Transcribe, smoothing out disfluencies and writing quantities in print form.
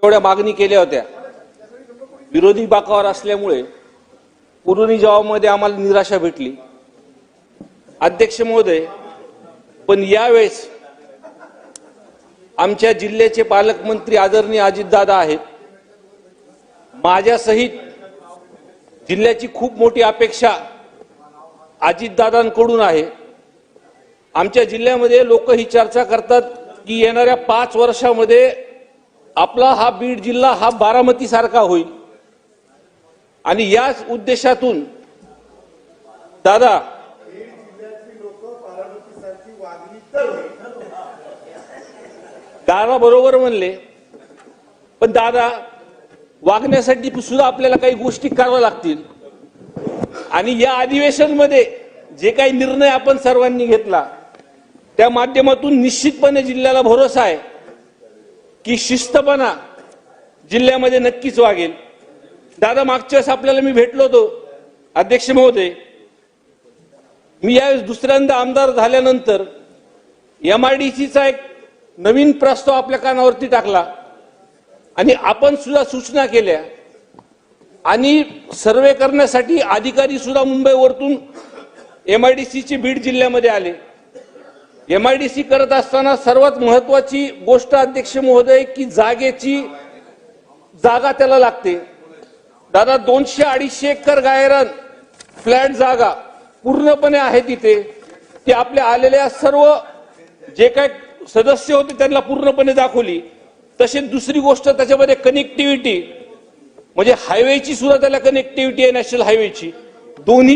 एवढ्या मागणी केल्या होत्या। विरोधी बाकावर असल्यामुळे पुरवणी जबाबामध्ये आम्हाला निराशा भेटली। अध्यक्ष महोदय, पण यावेळेस आमच्या जिल्ह्याचे पालकमंत्री आदरणीय अजितदादा आहेत। माझ्यासहित जिल्ह्याची खूप मोठी अपेक्षा अजितदादांकडून आहे। आमच्या जिल्ह्यामध्ये लोक ही चर्चा करतात की येणाऱ्या 5 वर्षामध्ये आपला हा बीड जिल्हा हा बारामती सारखा होईल आणि याच उद्देशातून दादा बरोबर म्हणले, पण दादा वागण्यासाठी सुद्धा आपल्याला काही गोष्टी कराव्या लागतील आणि या अधिवेशनामध्ये जे काही निर्णय आपण सर्वांनी घेतला त्या माध्यमातून निश्चितपणे जिल्ह्याला भरोसा आहे की शिस्तपणा जिल्ह्यामध्ये नक्कीच वागेल। दादा मागच्या वेळेस आपल्याला मी भेटलो होतो अध्यक्ष महोदय, मी यावेळेस दुसऱ्यांदा आमदार झाल्यानंतर MIDCचा एक नवीन प्रस्ताव आपल्या कानावरती टाकला आणि आपण सुद्धा सूचना केल्या आणि सर्वे करण्यासाठी अधिकारी सुद्धा मुंबईवरून MIDCचे बीड जिल्ह्यामध्ये आले। MIDC करत असताना सर्वात महत्त्वाची गोष्ट अध्यक्ष महोदय की जागा त्याला लागते। दादा 200-250 एकर गायरान फ्लॅट जागा पूर्णपणे आहे तिथे। ते आपल्या आलेल्या सर्व जे काही सदस्य होते त्यांना पूर्णपणे दाखवली। तसेच दुसरी गोष्ट त्याच्यामध्ये कनेक्टिव्हिटी, म्हणजे हायवेची सुद्धा त्याला कनेक्टिव्हिटी आहे, नॅशनल हायवेची दोन्ही